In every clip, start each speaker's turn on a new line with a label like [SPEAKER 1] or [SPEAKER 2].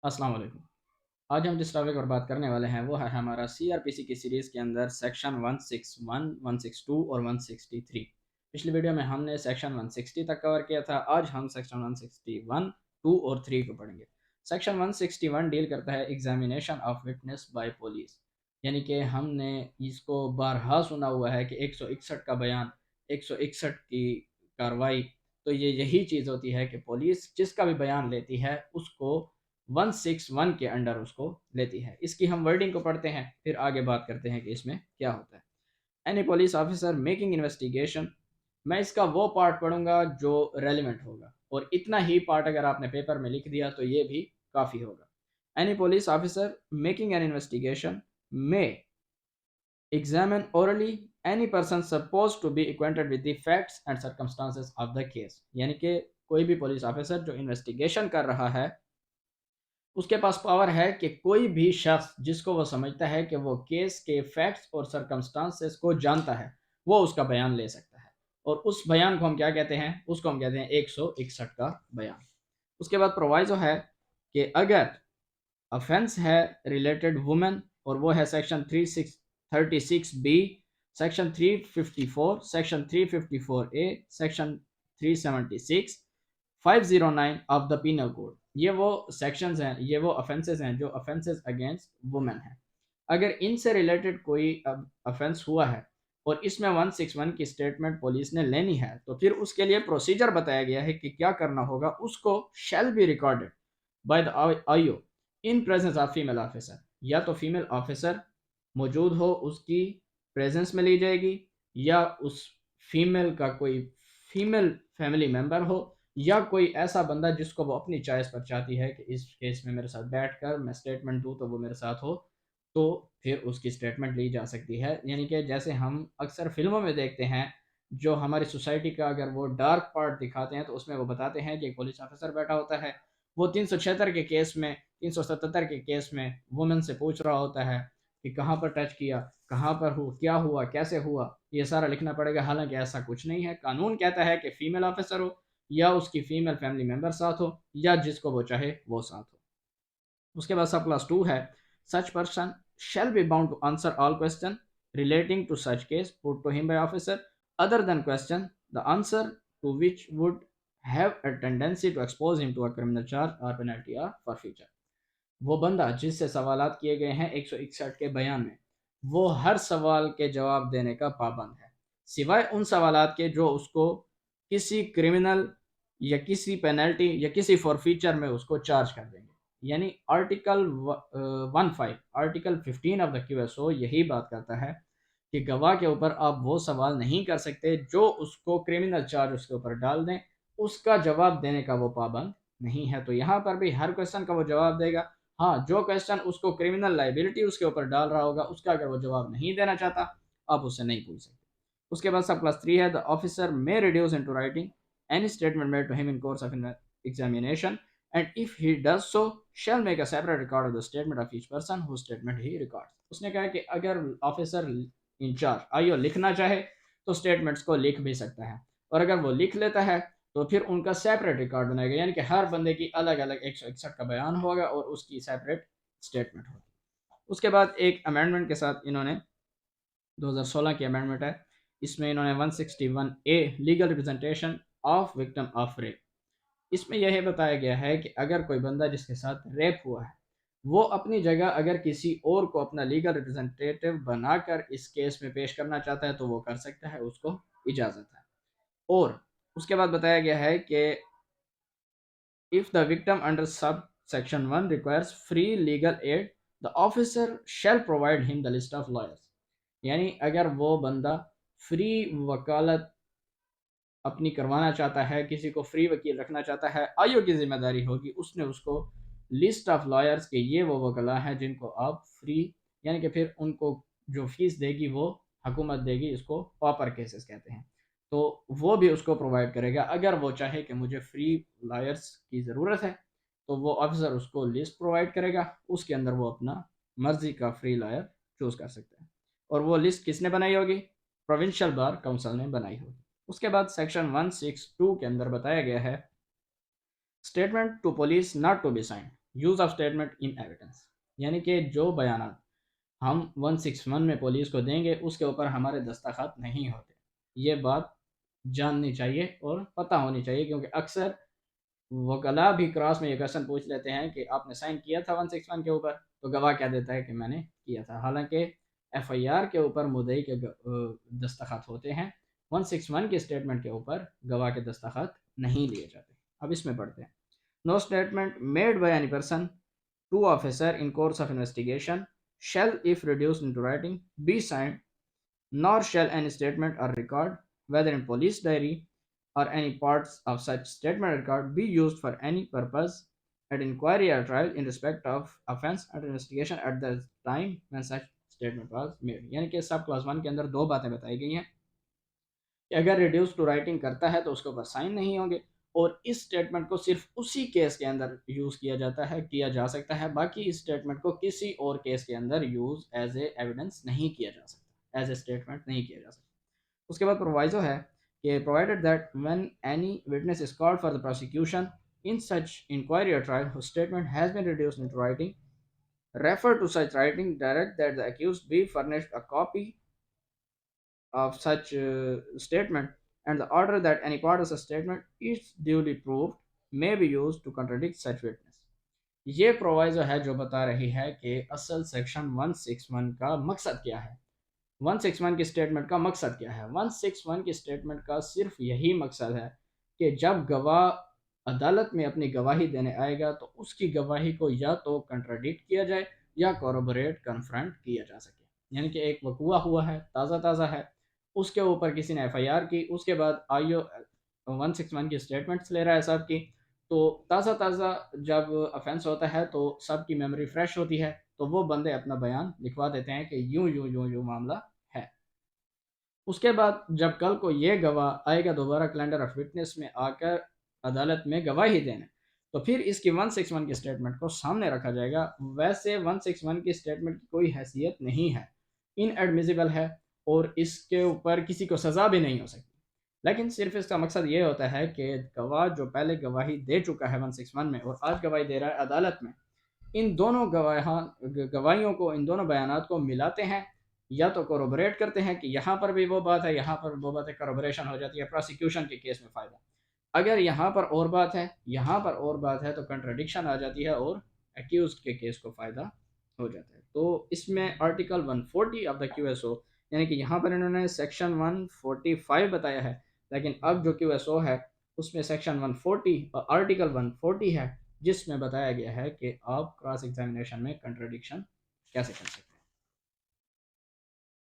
[SPEAKER 1] अस्सलाम वालेकुम। आज हम जिस टॉपिक पर बात करने वाले हैं वो है हमारा सीआरपीसी की सीरीज़ के अंदर सेक्शन 161, 162 और 163। पिछली वीडियो में हमने सेक्शन 160 तक कवर किया था। आज हम सेक्शन 161, 2 और 3 को पढ़ेंगे। सेक्शन 161 डील करता है examination of witness bye police, यानी कि हमने इसको बारहा सुना हुआ है कि 161 का बयान, 161 की कार्रवाई। तो ये यही चीज़ होती है कि पुलिस जिसका भी बयान लेती है उसको 161 के अंडर उसको लेती है। इसकी हम वर्डिंग को पढ़ते हैं, फिर आगे बात करते हैं कि इसमें क्या होता है। Any police officer making investigation. मैं इसका वो पार्ट पढ़ूंगा जो रेलिवेंट होगा, और इतना ही पार्ट अगर आपने पेपर में लिख दिया तो ये भी काफ़ी होगा। Any police officer making an investigation may examine orally any person supposed to be acquainted with the facts and circumstances of the case। यानी कि कोई भी पुलिस ऑफिसर जो इन्वेस्टिगेशन कर रहा है उसके पास पावर है कि कोई भी शख्स जिसको वो समझता है कि वो केस के फैक्ट्स और सरकमस्टांसेस को जानता है, वो उसका बयान ले सकता है। और उस बयान को हम क्या कहते हैं? उसको हम कहते हैं 161 का बयान। उसके बाद प्रोवाइजो है कि अगर ऑफेंस है रिलेटेड वुमेन, और वो है section 336 B, section 354, section 354 A, section 376, 509 of the penal code. ये वो सेक्शंस हैं, ये वो ऑफेंसेस हैं जो ऑफेंसेस अगेंस्ट वुमेन हैं। अगर इनसे रिलेटेड कोई ऑफेंस हुआ है और इसमें 161 की स्टेटमेंट पुलिस ने लेनी है, तो फिर उसके लिए प्रोसीजर बताया गया है कि क्या करना होगा। उसको shall be recorded by the IO in presence of female officer. या तो फीमेल ऑफिसर मौजूद हो, उसकी प्रेजेंस में ली जाएगी, या उस फीमेल का कोई फीमेल फैमिली मेंबर हो, या कोई ऐसा बंदा जिसको वो अपनी चॉइस पर चाहती है कि इस केस में मेरे साथ बैठकर मैं स्टेटमेंट दूँ तो वो मेरे साथ हो, तो फिर उसकी स्टेटमेंट ली जा सकती है। यानी कि जैसे हम अक्सर फिल्मों में देखते हैं, जो हमारी सोसाइटी का अगर वो डार्क पार्ट दिखाते हैं तो उसमें वो बताते हैं कि एक पुलिस ऑफिसर बैठा होता है, वो 376 के केस में, 377 के केस में वुमेन से पूछ रहा होता है कि कहाँ पर टच किया, कहाँ पर हो, क्या हुआ, कैसे हुआ, ये सारा लिखना पड़ेगा। हालांकि ऐसा कुछ नहीं है। कानून कहता है कि फीमेल ऑफिसर हो, या उसकी फीमेल फैमिली मेंबर साथ हो, या जिसको वो चाहे वो साथ हो। उसके बाद सब क्लास 2 है, such person shall be bound to answer all question relating to such case put to him by officer other than question the answer to which would have a tendency to expose him to a criminal charge or penalty or forfeiture। वो बंदा जिससे सवालात किए गए हैं 161 के बयान में, वो हर सवाल के जवाब देने का पाबंद है, सिवाय उन सवालात के जो उसको किसी क्रिमिनल या किसी पेनल्टी या किसी फॉरफीचर में उसको चार्ज कर देंगे। यानी आर्टिकल 15 ऑफ द क्यूएसओ यही बात करता है कि गवाह के ऊपर आप वो सवाल नहीं कर सकते जो उसको क्रिमिनल चार्ज उसके ऊपर डाल दें, उसका जवाब देने का वो पाबंद नहीं है। तो यहाँ पर भी हर क्वेश्चन का वो जवाब देगा। हाँ, जो क्वेश्चन उसको क्रिमिनल लाइबिलिटी उसके ऊपर डाल रहा होगा उसका अगर वो जवाब नहीं देना चाहता, आप उससे नहीं पूछ सकते। उसके बाद सब क्लास 3 है, the officer may reduce into writing any statement made to him in course of examination and if he does so shall make a separate record of the statement of each person who statement he records. उसने कहा कि अगर officer in charge IO लिखना चाहे तो statements को लिख भी सकता है, और अगर वो लिख लेता है तो फिर उनका सेपरेट रिकॉर्ड बनाएगा। यानी कि हर बंदे की अलग अलग 161 का बयान होगा और उसकी सेपरेट स्टेटमेंट होगी। उसके बाद एक अमेंडमेंट के साथ इन्होंने 2016 की अमेंडमेंट है, इसमें इन्होंने 161 a legal representation of victim of rape, इसमें यह बताया गया है कि अगर कोई बंदा जिसके साथ रेप हुआ है, वो अपनी जगह अगर किसी और को अपना लीगल रिप्रेजेंटेटिव बनाकर इस केस में पेश करना चाहता है तो वो कर सकता है, उसको इजाज़त है। और उसके बाद बताया गया है कि if the victim under sub section 1 requires free legal aid the officer shall provide him the list of lawyers. यानी अगर वो बंदा फ्री वकालत अपनी करवाना चाहता है, किसी को फ्री वकील रखना चाहता है, आईओ की जिम्मेदारी होगी उसने उसको लिस्ट ऑफ लॉयर्स के ये वो वकला हैं जिनको आप फ्री, यानी कि फिर उनको जो फीस देगी वो हुकूमत देगी, इसको पॉपर केसेस कहते हैं, तो वो भी उसको प्रोवाइड करेगा। अगर वो चाहे कि मुझे फ्री लॉयर्स की ज़रूरत है तो वो अफसर उसको लिस्ट प्रोवाइड करेगा, उसके अंदर वो अपना मर्जी का फ्री लॉयर चूज़ कर सकता है। और वो लिस्ट किसने बनाई होगी? प्रोविंशियल बार काउंसिल ने बनाई होगी। उसके बाद सेक्शन 162 के अंदर बताया गया है, statement to police not to be signed. Use of statement in evidence, यानी कि जो बयान हम 161 में पुलिस को देंगे उसके ऊपर हमारे दस्तखत नहीं होते। ये बात जाननी चाहिए और पता होनी चाहिए, क्योंकि अक्सर वकला भी क्रॉस में ये क्वेश्चन पूछ लेते हैं कि आपने साइन किया था 161 के ऊपर, तो गवाह क्या देता है कि मैंने किया था, हालांकि एफआईआर के ऊपर मुद्दई के दस्तखत होते हैं। 161 के स्टेटमेंट के ऊपर गवाह के दस्तखत नहीं लिए जाते। अब इसमें पढ़ते हैं। No statement made by any person to officer in course of investigation shall, if reduced into writing, be signed, nor shall any statement or record, whether in police diary or any parts of such statement or record, be used for any purpose at inquiry or trial in respect of offence and investigation at the time when such statement was made। यानी कि सब class 1 के अंदर दो बातें बताई गई हैं कि अगर रिड्यूस टू राइटिंग करता है तो उसके ऊपर साइन नहीं होंगे, और इस स्टेटमेंट को सिर्फ उसी केस के अंदर यूज़ किया जाता है, किया जा सकता है, बाकी इस स्टेटमेंट को किसी और केस के अंदर यूज़ एज ए एविडेंस नहीं किया जा सकता, एज ए स्टेटमेंट नहीं किया जा सकता। उसके बाद प्रोवाइजो है कि provided that when any witness is called for the prosecution in such inquiry और trial whose statement has been reduced into writing, refer to such writing, direct that the accused be furnished a copy of such statement, and the order that any part of such statement is duly proved may be used to contradict such witness। ये proviso है जो बता रही है कि असल section 161 का मकसद क्या है। 161 की स्टेटमेंट का मकसद क्या है? 161 की स्टेटमेंट का सिर्फ यही मकसद है कि जब गवाह अदालत में अपनी गवाही देने आएगा तो उसकी गवाही को या तो कंट्राडिक्ट किया जाए या कोरोबोरेट कन्फ्रंट किया जा सके। यानी कि एक वकूआ हुआ है, ताज़ा ताज़ा है, उसके ऊपर किसी ने एफआईआर की, उसके बाद आईओ 161 की स्टेटमेंट्स ले रहा है सब की, तो ताज़ा ताज़ा जब ऑफेंस होता है तो सबकी मेमोरी फ्रेश होती है, तो वो बंदे अपना बयान लिखवा देते हैं कि यूं यूं यूं यूं मामला है। उसके बाद जब कल को ये गवाह आएगा दोबारा कैलेंडर ऑफ विटनेस में आकर अदालत में गवाही देने, तो फिर इसकी 161 की स्टेटमेंट को सामने रखा जाएगा। वैसे 161 की स्टेटमेंट की कोई हैसियत नहीं है, इनएडमिसिबल है, और इसके ऊपर किसी को सज़ा भी नहीं हो सकती, लेकिन सिर्फ इसका मकसद ये होता है कि गवाह जो पहले गवाही दे चुका है 161 में और आज गवाही दे रहा है अदालत में, इन दोनों गवाहियों को, इन दोनों बयानात को मिलाते हैं, या तो कोरोबरेट करते हैं कि यहाँ पर भी वो बात है, यहाँ पर वो बात है, कोरोबरेशन हो जाती है प्रोसिक्यूशन के केस में फ़ायदा। अगर यहाँ पर और बात है, यहाँ पर और बात है, तो कंट्रडिक्शन आ जाती है और एक्यूज के केस को फ़ायदा हो जाता है। तो इसमें आर्टिकल 140 ऑफ द क्यूएसओ, यानी कि यहाँ पर इन्होंने सेक्शन 145 बताया है, लेकिन अब जो क्यूएसओ है उसमें सेक्शन 140 और आर्टिकल 140 है, जिसमें बताया गया है कि आप क्रॉस एग्जामिनेशन में कंट्रडिक्शन कैसे कर सकते हैं।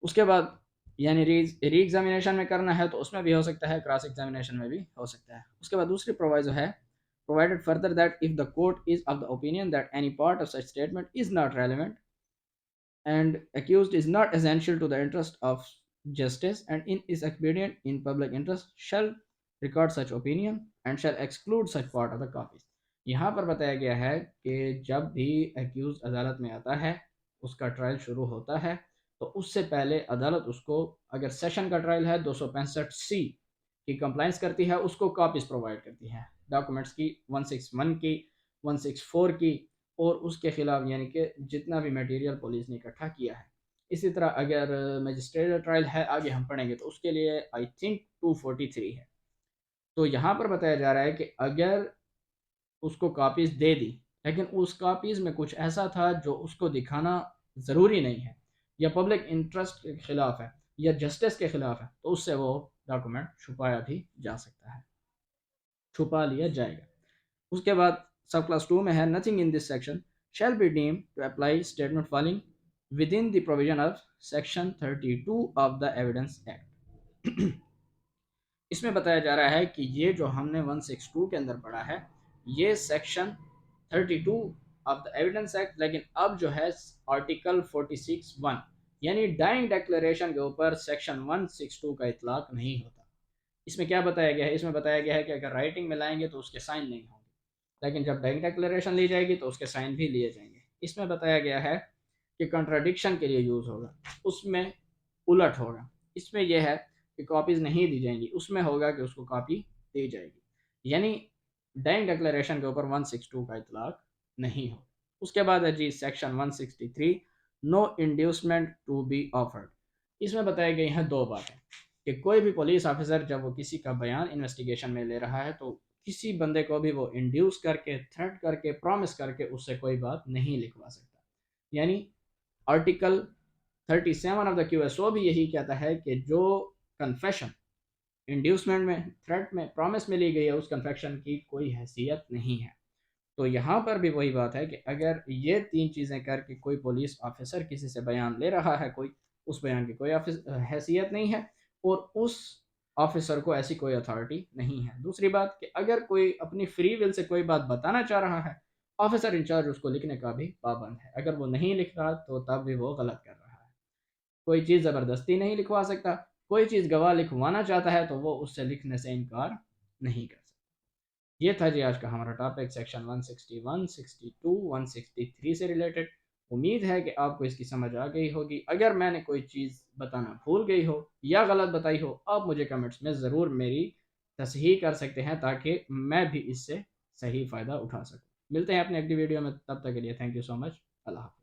[SPEAKER 1] उसके बाद यानी री एग्जामिनेशन में करना है तो उसमें भी हो सकता है, क्रॉस एग्जामिनेशन में भी हो सकता है। उसके बाद दूसरी प्रोवाइजो है, provided further that if the court is of the opinion that any part of such statement is not relevant and accused is not essential to the interest of justice and in is expedient in public interest, shall record such opinion and shall exclude such part of the copies। यहाँ पर बताया गया है कि जब भी accused अदालत में आता है, उसका ट्रायल शुरू होता है, तो उससे पहले अदालत उसको, अगर सेशन का ट्रायल है 265C की कंप्लाइंस करती है, उसको कॉपीज प्रोवाइड करती है डॉक्यूमेंट्स की, 161 की, 164 की, और उसके खिलाफ यानी कि जितना भी मटेरियल पुलिस ने इकट्ठा किया है। इसी तरह अगर मजिस्ट्रेट ट्रायल है, आगे हम पढ़ेंगे, तो उसके लिए आई थिंक 243 है। तो यहाँ पर बताया जा रहा है कि अगर उसको कापीज़ दे दी, लेकिन उस कापीज़ में कुछ ऐसा था जो उसको दिखाना ज़रूरी नहीं है, या पब्लिक इंटरेस्ट के ख़िलाफ़ है, या जस्टिस के ख़िलाफ़ है, तो उससे वो डॉक्यूमेंट छुपाया भी जा सकता है, छुपा लिया जाएगा। उसके बाद सब क्लास 2 में है, nothing in this section shall be deem to apply statement falling within the provision of section 32 of the evidence act. इसमें बताया जा रहा है कि ये जो हमने 162 के अंदर पढ़ा है, ये section 32 of the evidence act, लेकिन अब जो है आर्टिकल 46(1) यानी डाइंग डिक्लेरेशन के ऊपर सेक्शन 162 का इतलाक नहीं होता। इसमें क्या बताया गया है? इसमें बताया गया है कि अगर राइटिंग में लाएंगे तो उसके साइन नहीं होंगे, लेकिन जब बैंक डिक्लेरेशन ली जाएगी तो उसके साइन भी लिए जाएंगे। इसमें बताया गया है कि कंट्राडिक्शन के लिए यूज़ होगा, उसमें उलट होगा। इसमें यह है कि कॉपीज़ नहीं दी जाएंगी, उसमें होगा कि उसको कॉपी दी जाएगी। यानी बैंक डिक्लेरेशन के ऊपर 162 का इतलाक नहीं हो। उसके बाद है जी section 163, no inducement to be offered. इसमें बताई गई हैं दो बातें कि कोई भी पुलिस ऑफिसर जब वो किसी का बयान इन्वेस्टिगेशन में ले रहा है तो किसी बंदे को भी वो इंड्यूस करके, थ्रेट करके, प्रॉमिस करके उससे कोई बात नहीं लिखवा सकता। यानी आर्टिकल 37 ऑफ द QSO भी यही कहता है कि जो कन्फेशन इंड्यूसमेंट में, थ्रेट में, प्रॉमिस में ली गई है, उस कन्फेशन की कोई हैसियत नहीं है। तो यहाँ पर भी वही बात है कि अगर ये तीन चीज़ें करके कोई पुलिस ऑफिसर किसी से बयान ले रहा है, कोई उस बयान की कोई हैसियत नहीं है और उस ऑफिसर को ऐसी कोई अथॉरिटी नहीं है। दूसरी बात कि अगर कोई अपनी फ्री विल से कोई बात बताना चाह रहा है, ऑफिसर इंचार्ज उसको लिखने का भी पाबंद है। अगर वो नहीं लिख रहा तो तब भी वो गलत कर रहा है। कोई चीज़ ज़बरदस्ती नहीं लिखवा सकता, कोई चीज़ गवाह लिखवाना चाहता है तो वो उससे लिखने से इनकार नहीं कर सकता। ये था जी आज का हमारा टॉपिक सेक्शन 161, 62, 163 से रिलेटेड। उम्मीद है कि आपको इसकी समझ आ गई होगी। अगर मैंने कोई चीज़ बताना भूल गई हो या गलत बताई हो, आप मुझे कमेंट्स में ज़रूर मेरी तसहीह कर सकते हैं ताकि मैं भी इससे सही फ़ायदा उठा सकूँ। मिलते हैं अपने अगली वीडियो में, तब तक के लिए थैंक यू सो मच। अल्लाह हाफ़िज़।